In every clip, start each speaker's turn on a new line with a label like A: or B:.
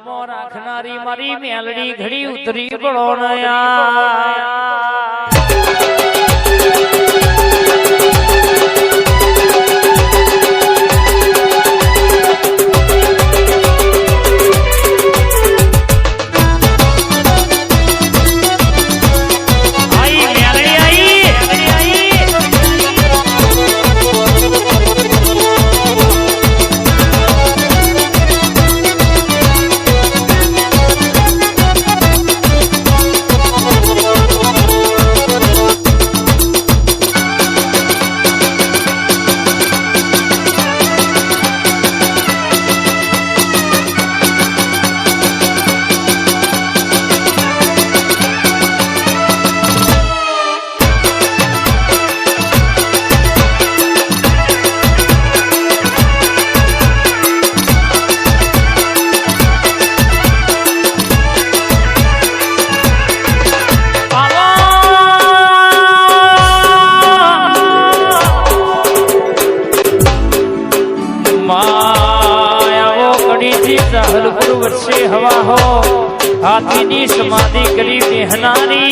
A: નોમો રાખનારી મારી મેલડી ઘડી ઉતરી પડો નયા हवा हो हाथी नी समाधि करी बेहनारी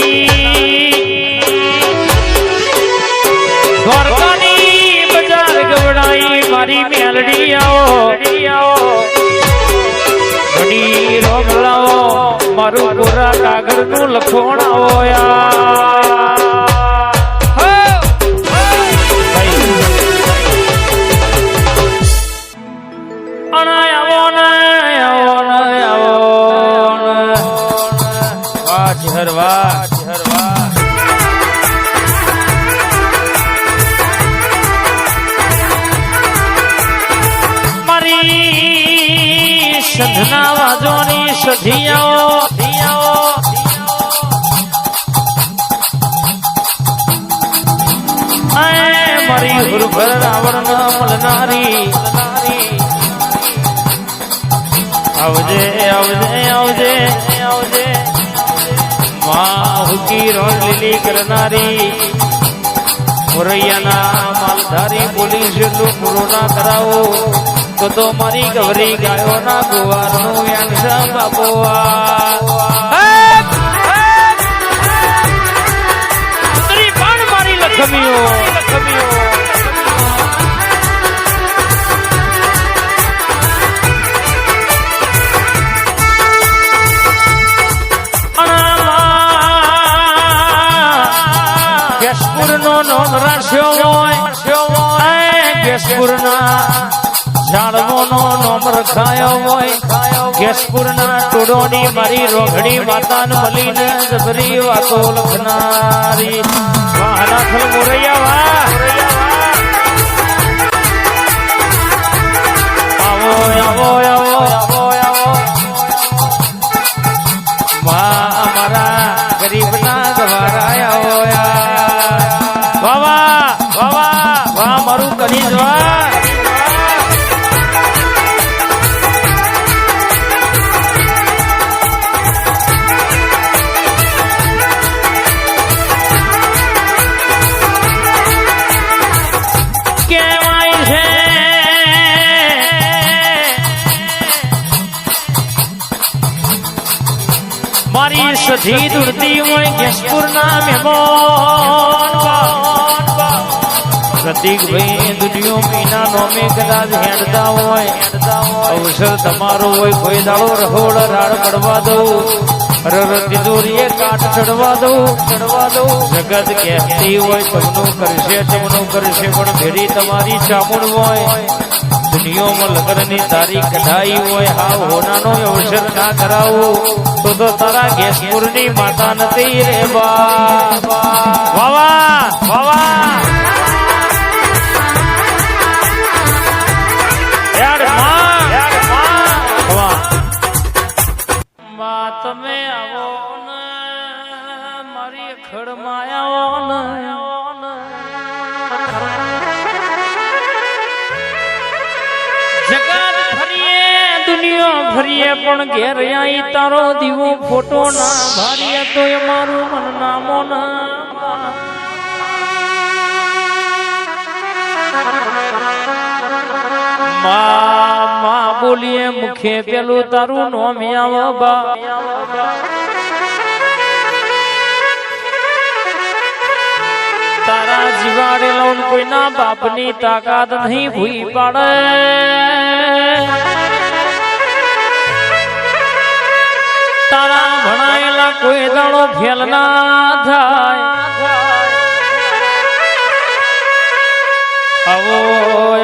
A: द्वारकानी बाजार गवड़ाई मारी मेलडी आओ घड़ी रोग लाओ मारू पूरा कागर नु लखोण आओ संधना वाजोनी सधियाओ मारी हुरभर रावण न मलनारी आवजे आवजे आवजे आवजे माँ हुकी रोल लीली करनारी मुरैया ना मालधारी पुलिस पूरो ना कराओ तो मारी गवरी गायो ना गुवार नु यांसा बापोआ तेरी बाण मारी लखमियो गेसपुर नो नोम राश्यो गेसपुर ना झाड़वो नो नोम रखायो होय गेसपुर ना टोडोनी मारी रोघड़ी माता न मलीन जबरी वातो लखनारी वाहना थल मोरैया वाह आवो आवो आवो आवो आवो माँ हमारा गरीब ना गवाराया होया वावा वावा वाह मारू कनीज वाह मारी सधी दुर्दी हुई गेसपुर ना मेहमान प्रतीक भाई दुनिया मीना नोमे कदाच हेडता होय अवसर तमारो होय कोई दाड़ो रहोड़ राड़ पड़वा दो रर तिजोरीए काट चढ़वा दो जगत कहती होय तमनो करशे पण भेरी तमारी चामुंड होय दुनिया में लगन तारी कढ़ाई होय हाव होना नो अवसर ना कराओ तो तारा गेसपुर नी माता नती रे बाबा वावा वावा यार मां बात में आवो न मारी खड़ माया न जगत फरिए दुनिया फरिए पण घेर आई तारो दीवो फोटो ना भारिए तो मारू मन नामो ना માં બોલીએ મુખે પેલું તારું નોમ આવો બા તારા જીવાડે લઉં કોઈના બાપની તાકાત નહીં ભૂઈ પાડે તારા ભણાયેલા કોઈ દાડો ફેલ ના થાય આવો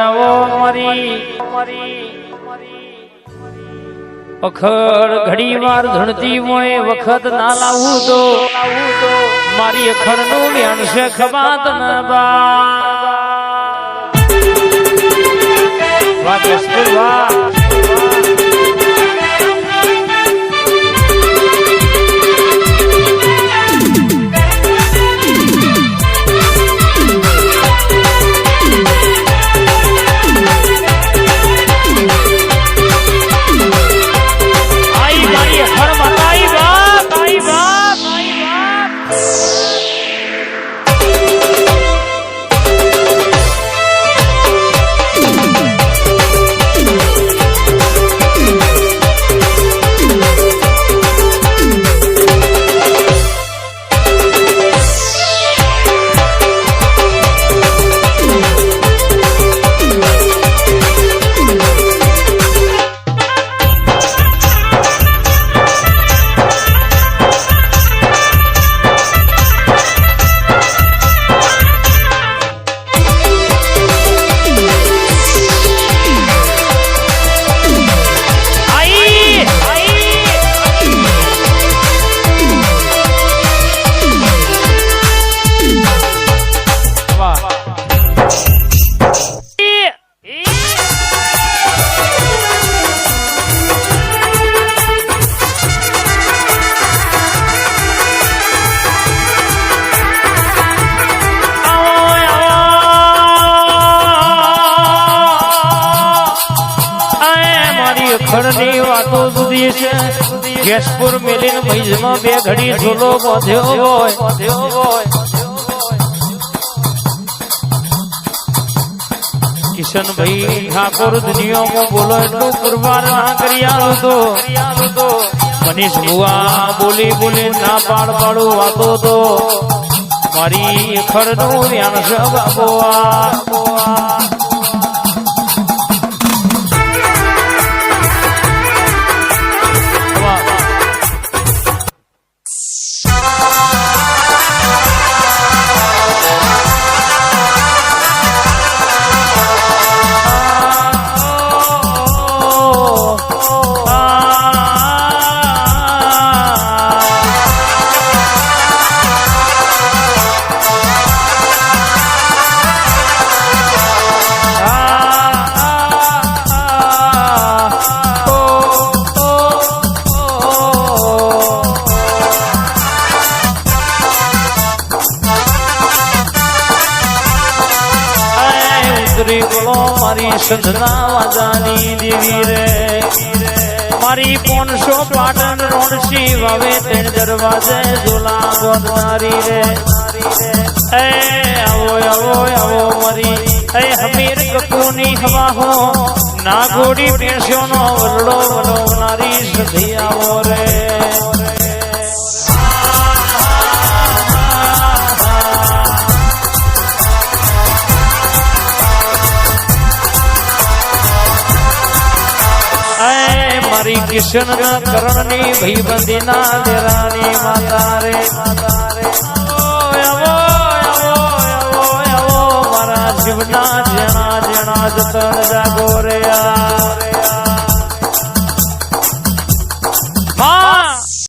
A: આવો મારી અખર ઘડી વાર ધણતી હોય વખત ના લાવું તો મારી અખર નું વ્યાણ છે ખબાત ના બા વાહ કેશપુર વાહ અખરની વાતો સુધી છે કેશપુર મેલીન મૈજમાં બે ઘડી ઝોલો બાંધ્યો હોય કિશનભાઈ ઠાકોર દુનિયામાં બોલો એટલું પુરવાર ના કરી આલું તો મનીષ ભુવા બોલી બોલી ના પાડું વાતો તો મારી અખરનું વ્યાણ છે બાબુઆ મારી સંધના વાજાની દેવી રે મારી 500 પાટણ રોણસી વાવે તેણ દરવાજે ઝોલા ગોદનારી રે આવો આવો આવો મારી હમીર કપૂની હવા હો ના ઘોડી પેશોનો વરડો વડોનારી સધી આવો રે મારી કિશન ના કરણ ની ભાઈબંધી ના દેરાની માતા રે મારા જીવના જેણા જતન